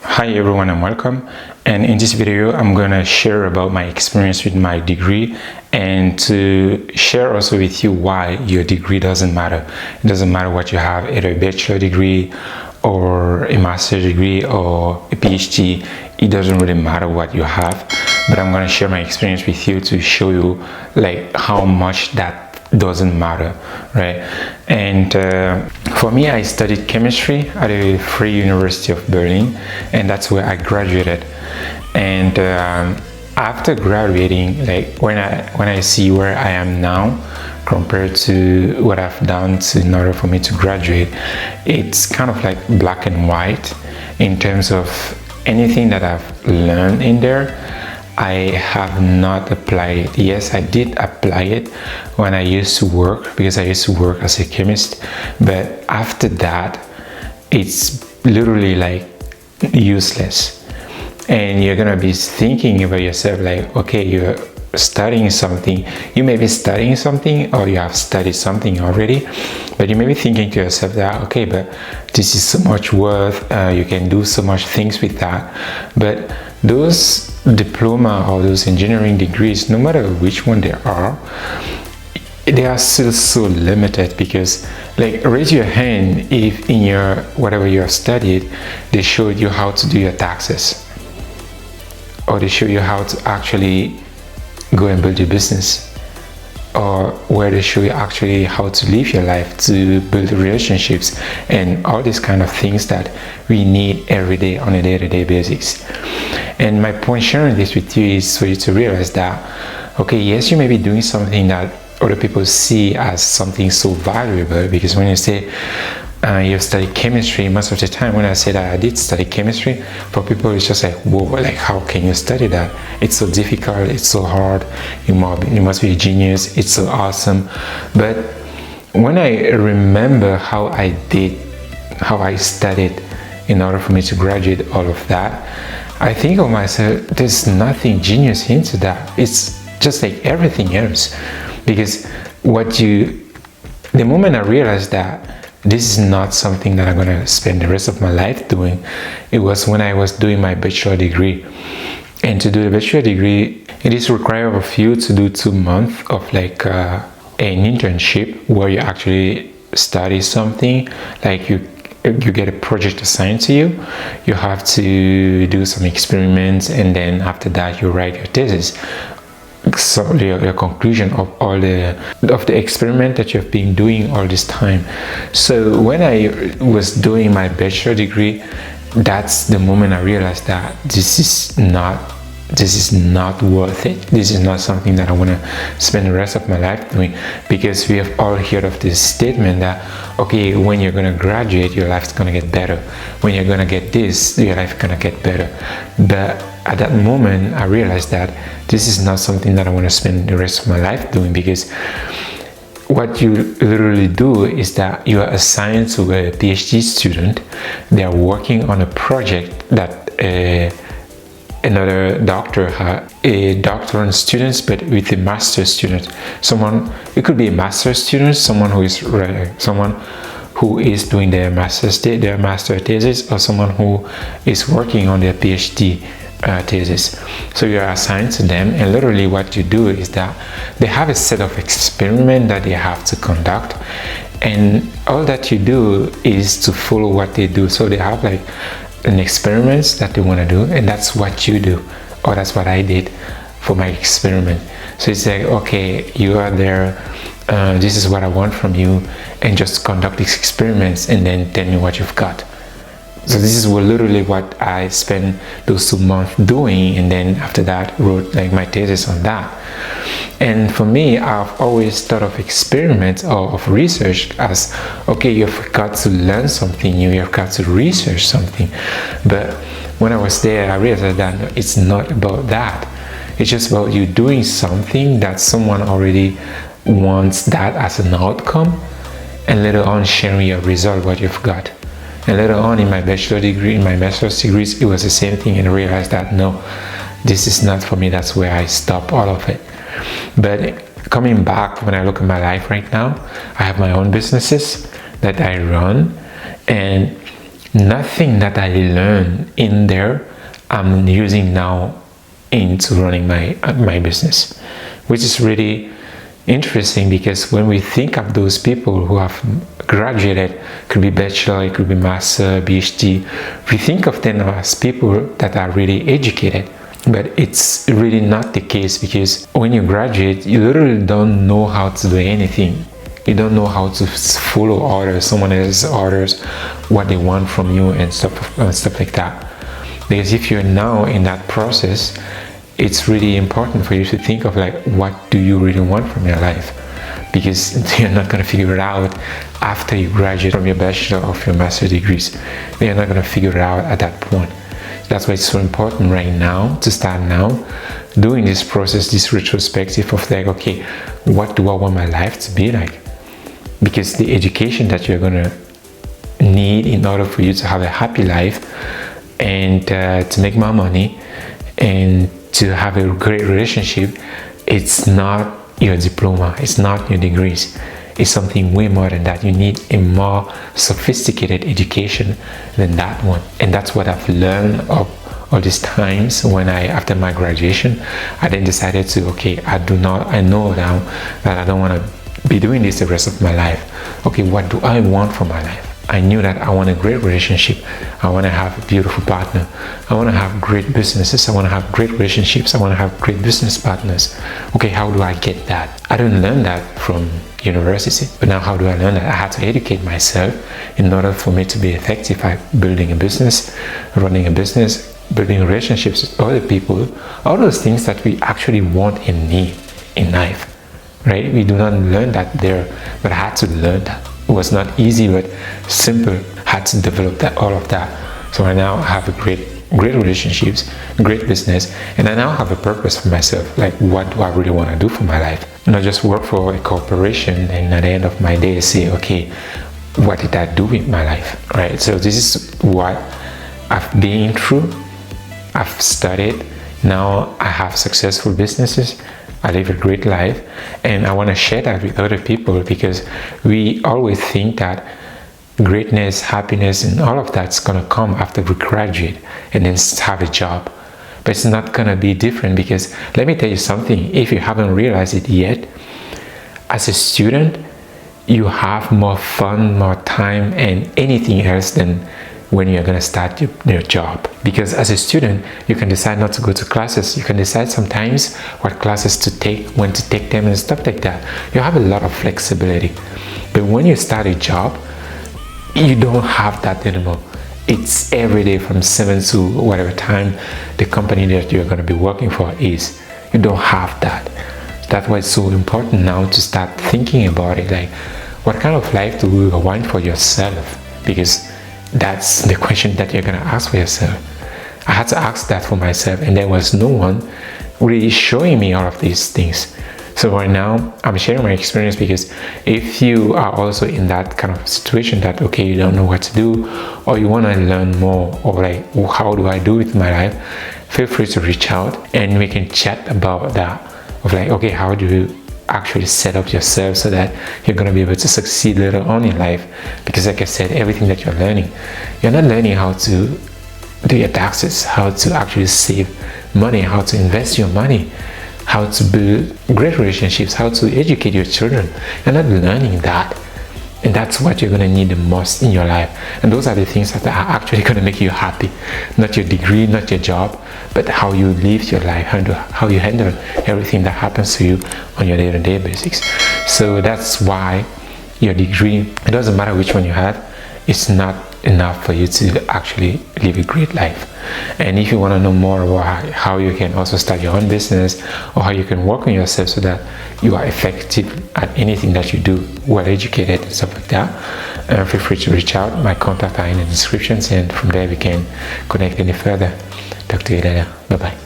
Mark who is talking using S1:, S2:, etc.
S1: Hi everyone and welcome, and in this video I'm gonna share about my experience with my degree and to share also with you why your degree doesn't matter. It doesn't matter what you have, either a bachelor degree or a master's degree or a PhD. It doesn't really matter what you have, but I'm gonna share my experience with you to show you like how much that doesn't matter, right? And for me, I studied chemistry at a Free University of Berlin, and that's where I graduated. And after graduating, like when I see where I am now compared to what I've done in order for me to graduate, it's kind of like black and white in terms of anything that I've learned in there. I have not applied it. Yes, I did apply it when I used to work, because I used to work as a chemist, but after that it's literally like useless. And you're gonna be thinking about yourself like, okay, you're studying something, you may be studying something or you have studied something already, but you may be thinking to yourself that, okay, but this is so much worth, you can do so much things with that. But those diploma or those engineering degrees, no matter which one they are still so limited, because like, raise your hand if in your whatever you have studied they showed you how to do your taxes, or they show you how to actually go and build your business, or where they show you actually how to live your life, to build relationships and all these kind of things that we need every day on a day-to-day basis. And my point sharing this with you is for you to realize that, okay, yes, you may be doing something that other people see as something so valuable, because when you say you've studied chemistry, most of the time when I say that I did study chemistry, for people it's just like, whoa, like how can you study that? It's so difficult, it's so hard, you must be a genius, it's so awesome. But when I remember how I studied in order for me to graduate all of that, I think of myself, there's nothing genius into that. It's just like everything else. Because the moment I realized that this is not something that I'm going to spend the rest of my life doing, it was when I was doing my bachelor degree. And to do the bachelor degree, it is required of you to do 2 months of like an internship where you actually study something. Like you get a project assigned to you, you have to do some experiments, and then after that you write your thesis. So your conclusion of all the experiment that you've been doing all this time. So when I was doing my bachelor degree, that's the moment I realized that this is not worth it. This is not something that I want to spend the rest of my life doing, because we have all heard of this statement that, okay, when you're going to graduate, your life's going to get better. When you're going to get this, your life's going to get better. But at that moment, I realized that this is not something that I want to spend the rest of my life doing, because what you literally do is that you are assigned to a PhD student. They are working on a project that another doctor had, a doctoral students, but with a master's student. It could be a master's student, someone who is doing their master thesis, or someone who is working on their PhD thesis. So you are assigned to them, and literally what you do is that they have a set of experiments that they have to conduct, and all that you do is to follow what they do. So they have like an experiments that they want to do, and that's what you do, or that's what I did for my experiment. So it's like, okay, you are there, this is what I want from you, and just conduct these experiments and then tell me what you've got. So this is literally what I spent those 2 months doing, and then after that wrote like my thesis on that. And for me, I've always thought of experiments or of research as, okay, you've got to learn something new, you've got to research something. But when I was there, I realized that it's not about that. It's just about you doing something that someone already wants that as an outcome, and later on sharing your result, what you've got. And later on in my bachelor degree, in my master's degrees, it was the same thing, and I realized that no, this is not for me. That's where I stopped all of it. But coming back, when I look at my life right now, I have my own businesses that I run, and nothing that I learned in there I'm using now into running my business, which is really interesting, because when we think of those people who have graduated, could be bachelor, it could be master, PhD, we think of them as people that are really educated. But it's really not the case, because when you graduate, you literally don't know how to do anything. You don't know how to follow orders, someone else's orders, what they want from you, and stuff like that. Because if you're now in that process, it's really important for you to think of like, what do you really want from your life? Because you're not going to figure it out after you graduate from your bachelor or your master's degrees. You're not going to figure it out at that point. That's why it's so important right now to start now doing this process, this retrospective of like, okay, what do I want my life to be like? Because the education that you're going to need in order for you to have a happy life, and to make more money, and to have a great relationship, it's not your diploma, it's not your degrees, it's something way more than that. You need a more sophisticated education than that one. And that's what I've learned all these times. When after my graduation, I then decided to, okay, I know now that I don't want to be doing this the rest of my life. Okay, what do I want from my life? I knew that I want a great relationship. I want to have a beautiful partner. I want to have great businesses. I want to have great relationships. I want to have great business partners. Okay, how do I get that? I didn't learn that from university, but now how do I learn that? I had to educate myself in order for me to be effective at building a business, running a business, building relationships with other people, all those things that we actually want and need in life, right? We do not learn that there, but I had to learn that. It was not easy, but simple. Had to develop all of that. So I now have a great relationships, great business, and I now have a purpose for myself. Like, what do I really want to do for my life? Not just work for a corporation and at the end of my day say, okay, what did I do with my life, right? So this is what I've been through. I've studied. Now I have successful businesses. I live a great life, and I want to share that with other people, because we always think that greatness, happiness, and all of that's going to come after we graduate and then have a job. But it's not going to be different, because let me tell you something, if you haven't realized it yet, as a student, you have more fun, more time, and anything else than when you're going to start your job. Because as a student, you can decide not to go to classes. You can decide sometimes what classes to take, when to take them, and stuff like that. You have a lot of flexibility. But when you start a job, you don't have that anymore. It's every day from 7 to whatever time the company that you're going to be working for is. You don't have that. That's why it's so important now to start thinking about it. Like, what kind of life do you want for yourself? Because that's the question that you're going to ask for yourself. I had to ask that for myself, and there was no one really showing me all of these things. So right now, I'm sharing my experience, because if you are also in that kind of situation that, okay, you don't know what to do, or you want to learn more, or like, how do I do with my life? Feel free to reach out, and we can chat about that. Of like, okay, how do you actually set up yourself so that you're going to be able to succeed later on in life? Because like I said, everything that you're learning, you're not learning how to do your taxes, how to actually save money, how to invest your money, how to build great relationships, how to educate your children. You're not learning that. And that's what you're going to need the most in your life. And those are the things that are actually going to make you happy. Not your degree, not your job, but how you live your life, how you handle everything that happens to you on your day-to-day basis. So that's why your degree, it doesn't matter which one you have, it's not enough for you to actually live a great life. And if you want to know more about how you can also start your own business, or how you can work on yourself so that you are effective at anything that you do, well educated and stuff like that, feel free to reach out. My contact are in the descriptions, and from there we can connect any further. Talk to you later. Bye bye.